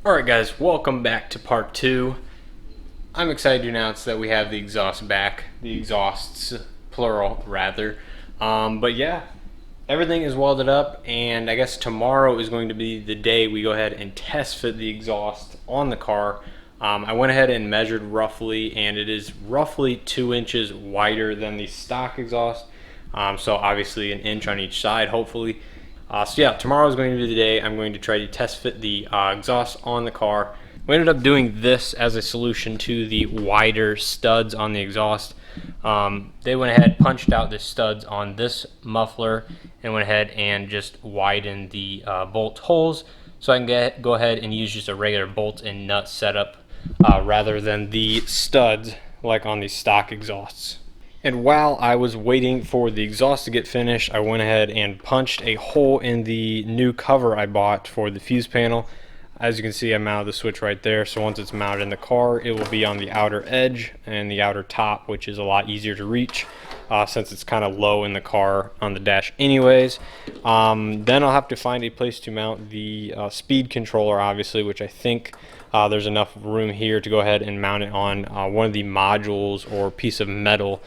Alright guys, welcome back to part 2. I'm excited to announce that we have the exhaust back. The exhausts, plural, rather. But yeah, everything is welded up, and I guess tomorrow is going to be the day we go ahead and test fit the exhaust on the car. I went ahead and measured roughly, and it is roughly 2 inches wider than the stock exhaust. So obviously an inch on each side, hopefully. So yeah, tomorrow is going to be the day I'm going to try to test fit the exhaust on the car. We ended up doing this as a solution to the wider studs on the exhaust. They went ahead, punched out the studs on this muffler, and went ahead and just widened the bolt holes, so I can go ahead and use just a regular bolt and nut setup rather than the studs like on the stock exhausts. And while I was waiting for the exhaust to get finished, I went ahead and punched a hole in the new cover I bought for the fuse panel. As you can see, I mounted the switch right there, so once it's mounted in the car, it will be on the outer edge and the outer top, which is a lot easier to reach since it's kind of low in the car on the dash anyways. Then I'll have to find a place to mount the speed controller, obviously, which I think there's enough room here to go ahead and mount it on one of the modules or piece of metal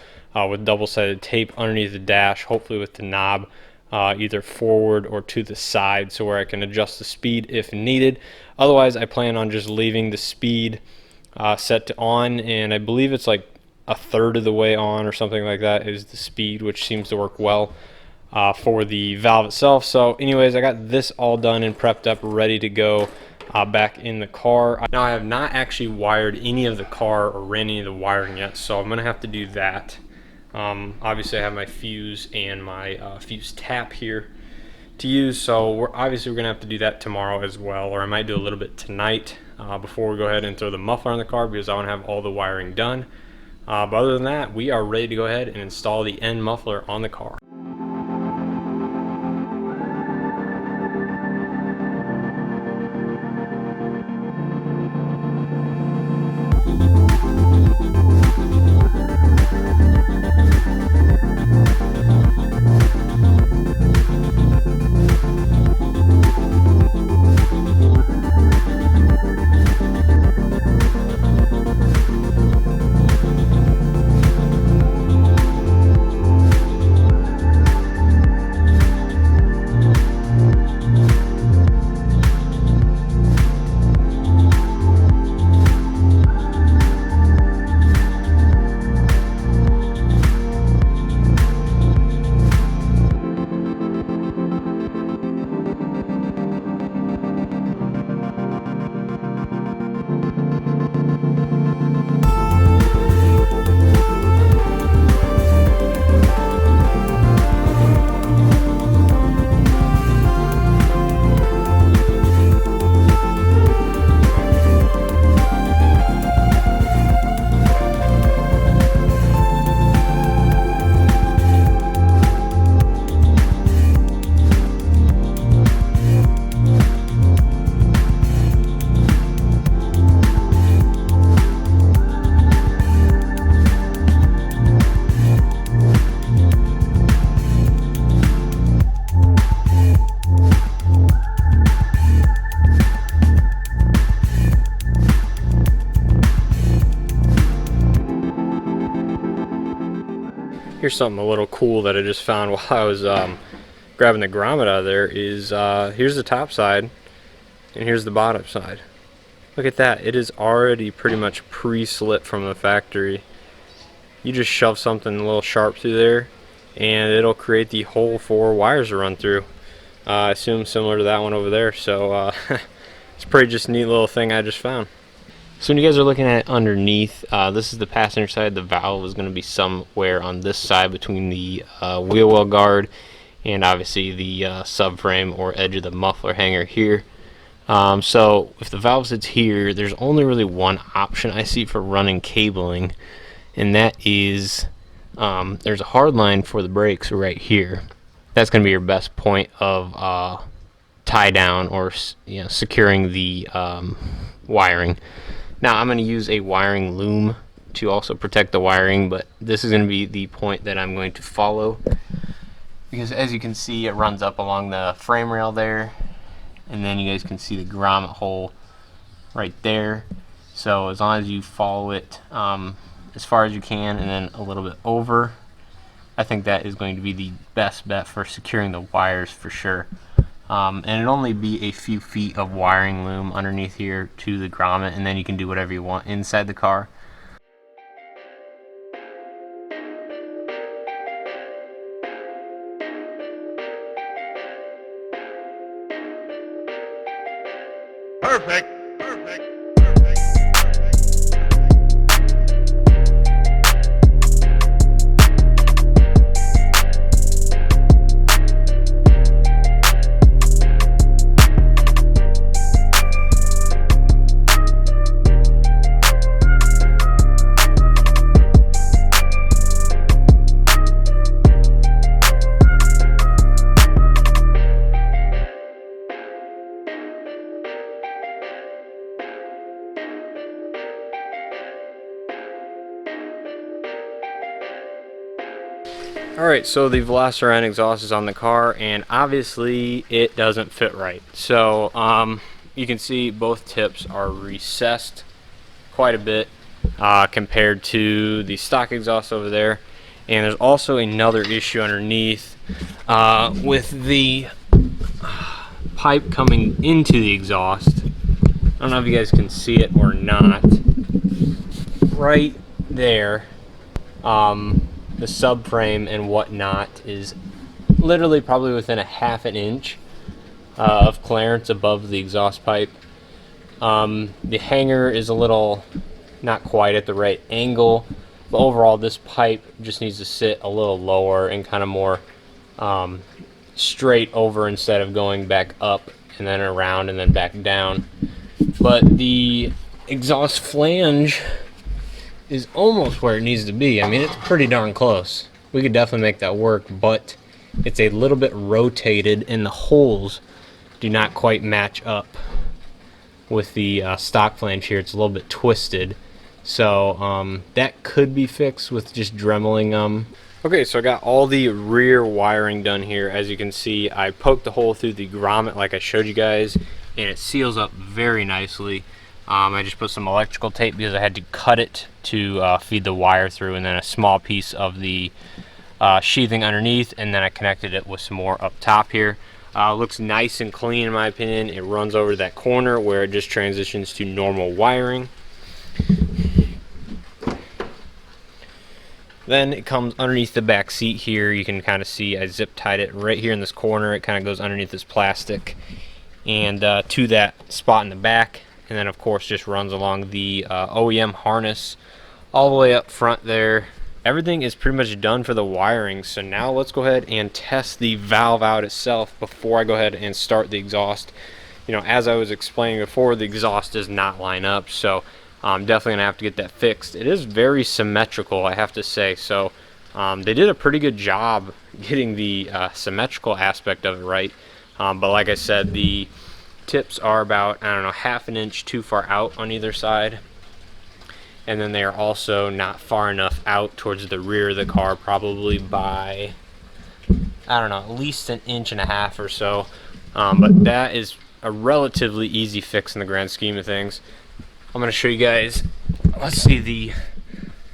with double-sided tape underneath the dash, hopefully with the knob either forward or to the side, so where I can adjust the speed if needed. Otherwise, I plan on just leaving the speed set to on, and I believe it's like a third of the way on or something like that is the speed, which seems to work well for the valve itself. So anyways, I got this all done and prepped up, ready to go back in the car. Now, I have not actually wired any of the car or ran any of the wiring yet, so I'm gonna have to do that. Obviously I have my fuse and my fuse tap here to use, so we're gonna have to do that tomorrow as well, or I might do a little bit tonight before we go ahead and throw the muffler on the car, because I want to have all the wiring done. But other than that, we are ready to go ahead and install the N muffler on the car. Here's something a little cool that I just found while I was grabbing the grommet out of there. Is here's the top side and here's the bottom side. Look at that, it is already pretty much pre-slit from the factory. You just shove something a little sharp through there and it'll create the hole for wires to run through. I assume similar to that one over there, so it's a pretty just neat little thing I just found. So when you guys are looking at it underneath, this is the passenger side. The valve is going to be somewhere on this side between the wheel well guard and obviously the subframe or edge of the muffler hanger here. So if the valve sits here, there's only really one option I see for running cabling, and that is there's a hard line for the brakes right here. That's going to be your best point of tie down or securing the wiring. Now I'm going to use a wiring loom to also protect the wiring, but this is going to be the point that I'm going to follow, because as you can see, it runs up along the frame rail there, and then you guys can see the grommet hole right there. So as long as you follow it as far as you can and then a little bit over, I think that is going to be the best bet for securing the wires for sure. And it'll only be a few feet of wiring loom underneath here to the grommet, and then you can do whatever you want inside the car. Perfect. Alright, so the Veloster N exhaust is on the car, and obviously it doesn't fit right. So you can see both tips are recessed quite a bit compared to the stock exhaust over there. And there's also another issue underneath with the pipe coming into the exhaust. I don't know if you guys can see it or not. Right there. The subframe and whatnot is literally probably within a ½ an inch of clearance above the exhaust pipe. The hanger is a little not quite at the right angle, but overall this pipe just needs to sit a little lower and kind of more straight over instead of going back up and then around and then back down. But the exhaust flange is almost where it needs to be. I mean, it's pretty darn close. We could definitely make that work, but it's a little bit rotated and the holes do not quite match up with the stock flange here. It's a little bit twisted. So that could be fixed with just dremeling them. Okay, so I got all the rear wiring done here. As you can see, I poked the hole through the grommet like I showed you guys, and it seals up very nicely. I just put some electrical tape because I had to cut it to feed the wire through, and then a small piece of the sheathing underneath, and then I connected it with some more up top here. Looks nice and clean in my opinion. It runs over that corner where it just transitions to normal wiring. Then it comes underneath the back seat here. You can kind of see I zip tied it right here in this corner. It kind of goes underneath this plastic and to that spot in the back. And then of course just runs along the OEM harness all the way up front there. Everything is pretty much done for the wiring. So now let's go ahead and test the valve out itself before I go ahead and start the exhaust. You know, as I was explaining before, the exhaust does not line up, so I'm definitely gonna have to get that fixed. It is very symmetrical, I have to say. So they did a pretty good job getting the symmetrical aspect of it right. But like I said, the tips are about, I don't know, ½ an inch too far out on either side, and then they are also not far enough out towards the rear of the car, probably by, I don't know, at least 1.5 inches or so. But that is a relatively easy fix in the grand scheme of things. I'm going to show you guys, let's see the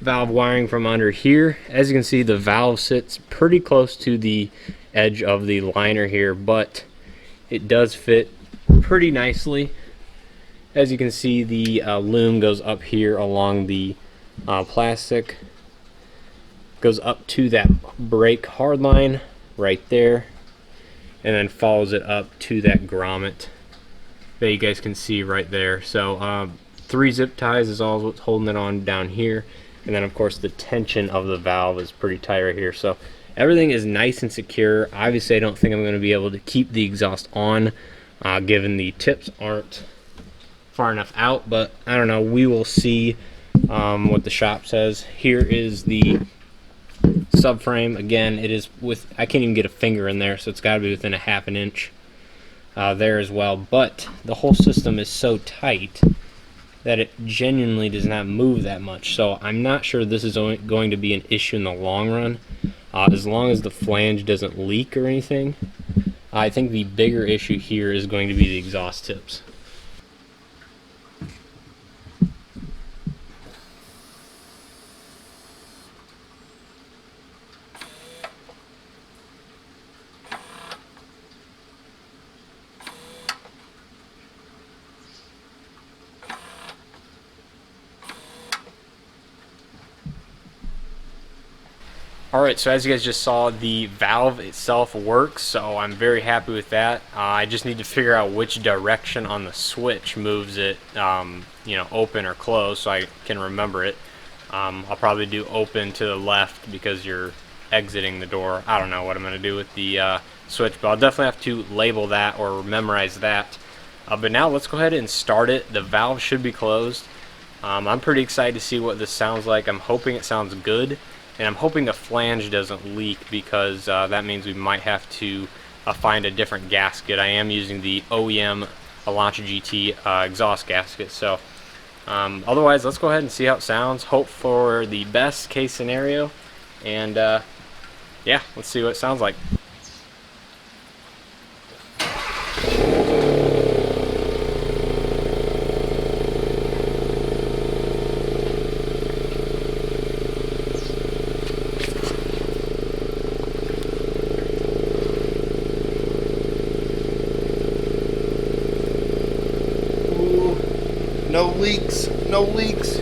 valve wiring from under here. As you can see, the valve sits pretty close to the edge of the liner here, but it does fit pretty nicely. As you can see, the loom goes up here along the plastic, goes up to that brake hard line right there, and then follows it up to that grommet that you guys can see right there. So 3 zip ties is all what's holding it on down here, and then of course the tension of the valve is pretty tight right here. So everything is nice and secure. Obviously I don't think I'm going to be able to keep the exhaust on given the tips aren't far enough out, but I don't know, we will see what the shop says. Here is the subframe. Again, it is with, I can't even get a finger in there, so it's got to be within ½ an inch there as well. But the whole system is so tight that it genuinely does not move that much, so I'm not sure this is going to be an issue in the long run, as long as the flange doesn't leak or anything. I think the bigger issue here is going to be the exhaust tips. Alright, so as you guys just saw, the valve itself works, so I'm very happy with that. I just need to figure out which direction on the switch moves it, you know, open or close, so I can remember it. I'll probably do open to the left because you're exiting the door. I don't know what I'm going to do with the switch, but I'll definitely have to label that or memorize that. But now let's go ahead and start it. The valve should be closed. I'm pretty excited to see what this sounds like. I'm hoping it sounds good. And I'm hoping the flange doesn't leak because that means we might have to find a different gasket. I am using the OEM Elantra GT exhaust gasket. So otherwise, let's go ahead and see how it sounds. Hope for the best case scenario. And yeah, let's see what it sounds like. No leaks, no leaks.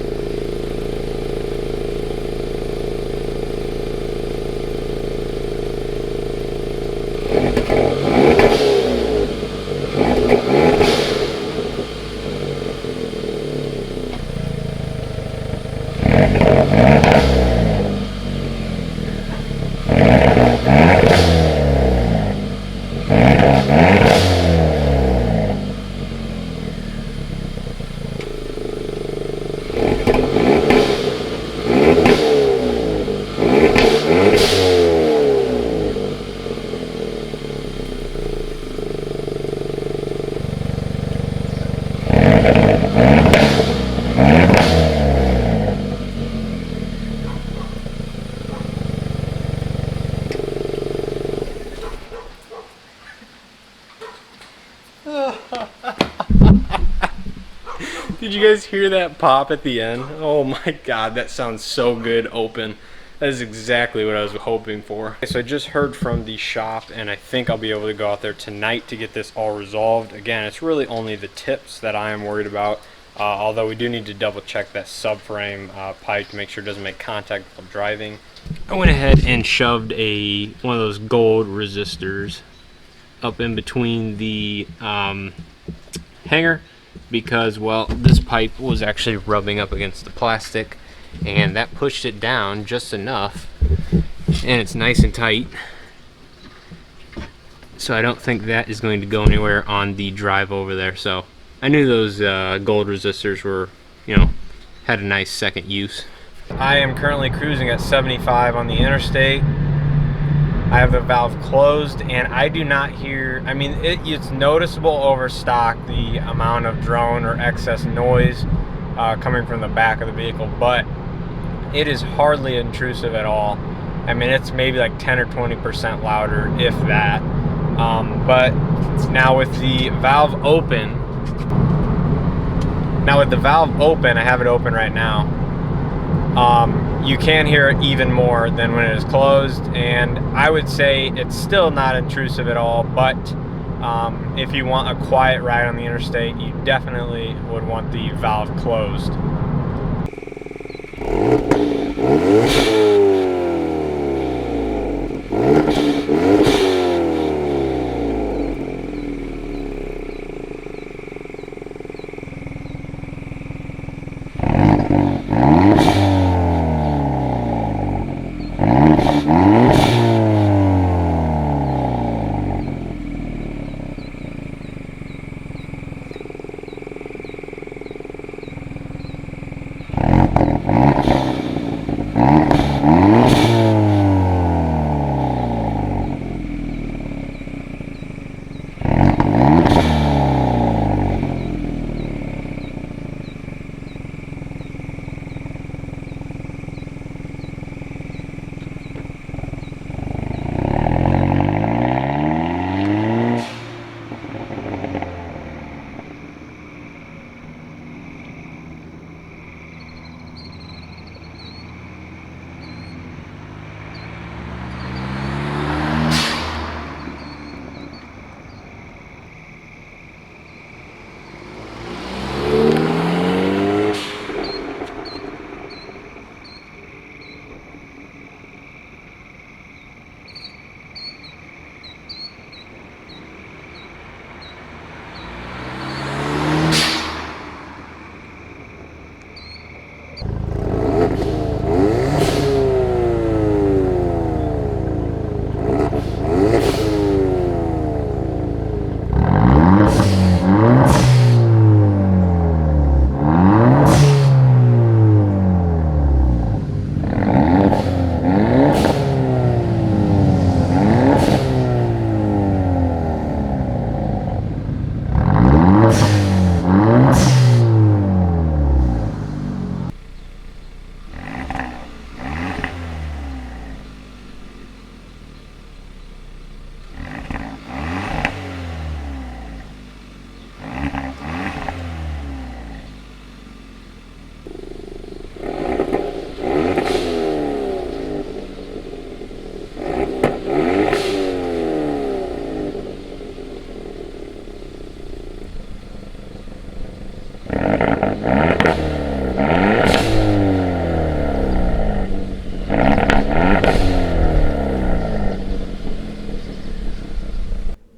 Did you guys hear that pop at the end? Oh my god, that sounds so good open. That is exactly what I was hoping for. Okay, so I just heard from the shop and I think I'll be able to go out there tonight to get this all resolved. Again, it's really only the tips that I am worried about. Although we do need to double check that subframe pipe to make sure it doesn't make contact while driving. I went ahead and shoved one of those gold resistors up in between the hanger because, well, this pipe was actually rubbing up against the plastic and that pushed it down just enough, and it's nice and tight, so I don't think that is going to go anywhere on the drive over there. So I knew those gold resistors were, you know, had a nice second use. I am currently cruising at 75 on the interstate. I have the valve closed and I do not hear, I mean, it's noticeable over stock, the amount of drone or excess noise coming from the back of the vehicle, but it is hardly intrusive at all. I mean, it's maybe like 10 or 20% louder, if that. But now with the valve open, I have it open right now. You can hear it even more than when it is closed, and I would say it's still not intrusive at all, but if you want a quiet ride on the interstate, you definitely would want the valve closed.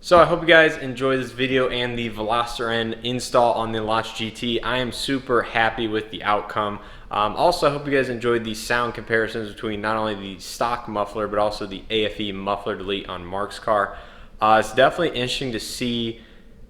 So I hope you guys enjoy this video and the Veloster N install on the Elantra GT. I am super happy with the outcome. Also, I hope you guys enjoyed the sound comparisons between not only the stock muffler but also the AFE muffler delete on Mark's car. It's definitely interesting to see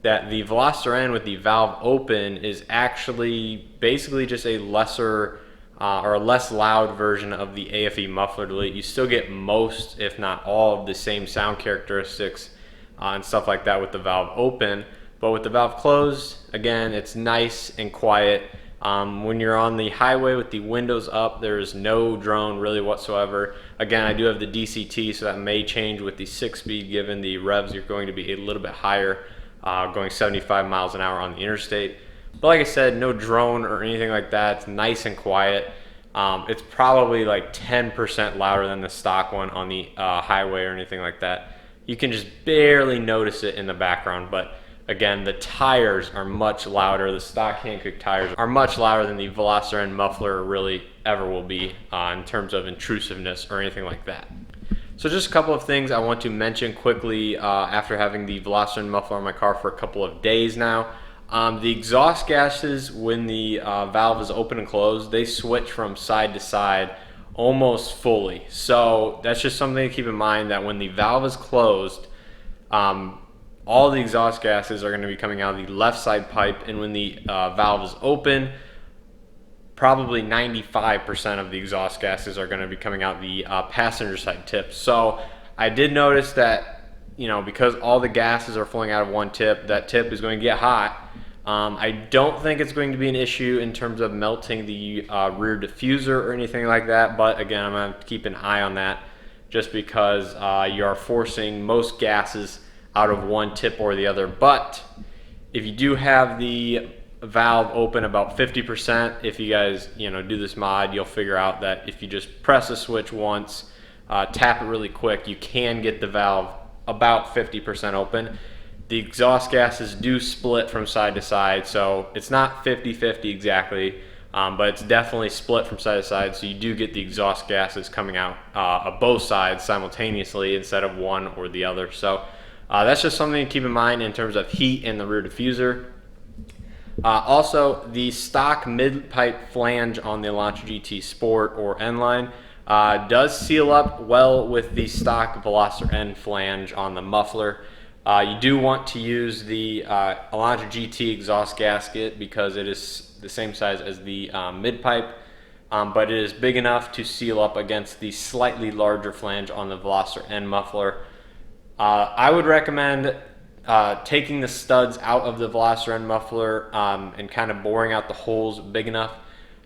that the Veloster N with the valve open is actually basically just a lesser or a less loud version of the AFE muffler delete. You still get most, if not all, of the same sound characteristics and stuff like that with the valve open, but with the valve closed, again, it's nice and quiet. When you're on the highway with the windows up, there's no drone really whatsoever. Again, I do have the DCT, so that may change with the 6-speed given the revs are going to be a little bit higher, going 75 miles an hour on the interstate. But like I said, no drone or anything like that. It's nice and quiet. It's probably like 10% louder than the stock one on the highway or anything like that. You can just barely notice it in the background, but again, the tires are much louder. The stock Hankook tires are much louder than the Veloster N muffler really ever will be in terms of intrusiveness or anything like that. So just a couple of things I want to mention quickly after having the Veloster N muffler on my car for a couple of days now. The exhaust gases, when the valve is open and closed, they switch from side to side almost fully. So that's just something to keep in mind, that when the valve is closed, all the exhaust gases are going to be coming out of the left side pipe, and when the valve is open, probably 95% of the exhaust gases are going to be coming out the passenger side tip. So I did notice that, you know, because all the gases are flowing out of one tip, that tip is going to get hot. I don't think it's going to be an issue in terms of melting the rear diffuser or anything like that, but again, I'm going to keep an eye on that just because you are forcing most gases out of one tip or the other. But if you do have the valve open about 50%, if you guys do this mod, you'll figure out that if you just press a switch once, tap it really quick, you can get the valve about 50% open. The exhaust gases do split from side to side, so it's not 50-50 exactly, but it's definitely split from side to side, so you do get the exhaust gases coming out of both sides simultaneously instead of one or the other. So that's just something to keep in mind in terms of heat in the rear diffuser. Also, the stock mid-pipe flange on the Elantra GT Sport or N Line does seal up well with the stock Veloster N flange on the muffler. You do want to use the Elantra GT exhaust gasket because it is the same size as the mid-pipe, but it is big enough to seal up against the slightly larger flange on the Veloster N muffler. I would recommend taking the studs out of the Veloster N muffler and kind of boring out the holes big enough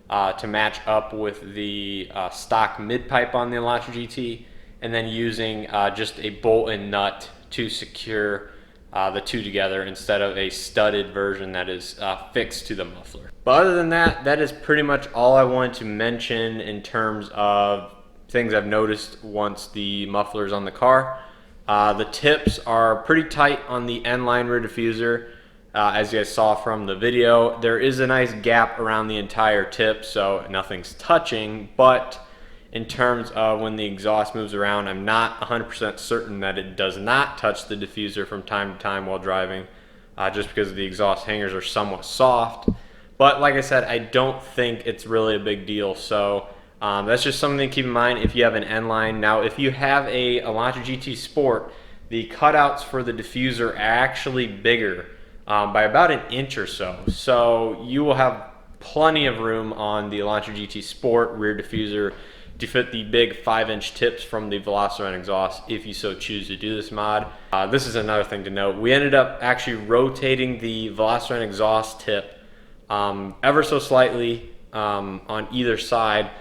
to match up with the stock mid-pipe on the Elantra GT, and then using just a bolt and nut to secure the two together instead of a studded version that is fixed to the muffler. But other than that, that is pretty much all I wanted to mention in terms of things I've noticed once the muffler is on the car. The tips are pretty tight on the N-line rear diffuser, as you guys saw from the video. There is a nice gap around the entire tip, so nothing's touching, but in terms of when the exhaust moves around, I'm not 100% certain that it does not touch the diffuser from time to time while driving, just because the exhaust hangers are somewhat soft. But like I said, I don't think it's really a big deal, so that's just something to keep in mind if you have an N-line. Now, if you have a Elantra GT Sport, the cutouts for the diffuser are actually bigger by about an inch or so. So you will have plenty of room on the Elantra GT Sport rear diffuser to fit the big 5-inch tips from the Veloster N exhaust if you so choose to do this mod. This is another thing to note. We ended up actually rotating the Veloster N exhaust tip ever so slightly on either side,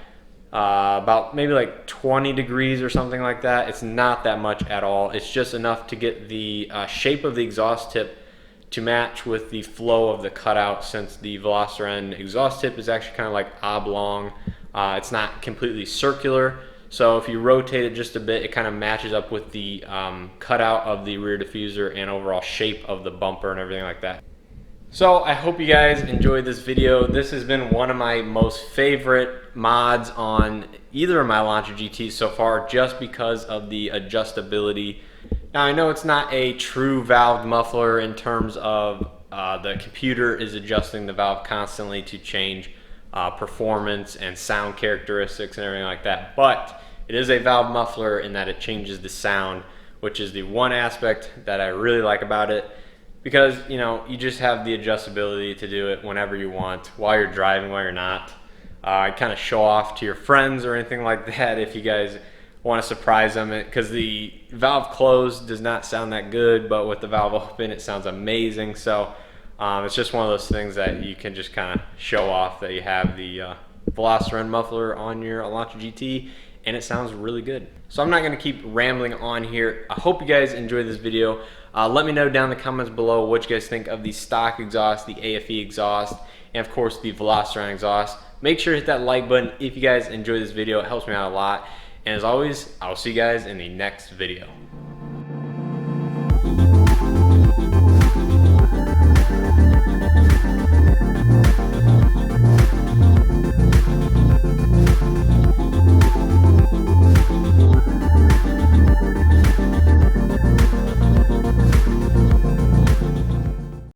about maybe like 20 degrees or something like that. It's not that much at all. It's just enough to get the shape of the exhaust tip to match with the flow of the cutout, since the Veloster N exhaust tip is actually kind of like oblong. It's not completely circular, so if you rotate it just a bit, it kind of matches up with the cutout of the rear diffuser and overall shape of the bumper and everything like that. So I hope you guys enjoyed this video. This has been one of my most favorite mods on either of my Elantra GTs so far, just because of the adjustability Now I know it's not a true valved muffler in terms of the computer is adjusting the valve constantly to change performance and sound characteristics and everything like that, but it is a valve muffler in that it changes the sound, which is the one aspect that I really like about it, because you just have the adjustability to do it whenever you want, while you're driving, while you're not. Kind of show off to your friends or anything like that if you guys want to surprise them, because the valve closed does not sound that good, but with the valve open it sounds amazing. So it's just one of those things that you can just kind of show off that you have the Veloster N muffler on your Elantra GT, and it sounds really good. So I'm not going to keep rambling on here. I hope you guys enjoyed this video. Let me know down in the comments below what you guys think of the stock exhaust, the AFE exhaust, and of course the Veloster N exhaust. Make sure to hit that like button if you guys enjoyed this video. It helps me out a lot. And as always, I'll see you guys in the next video.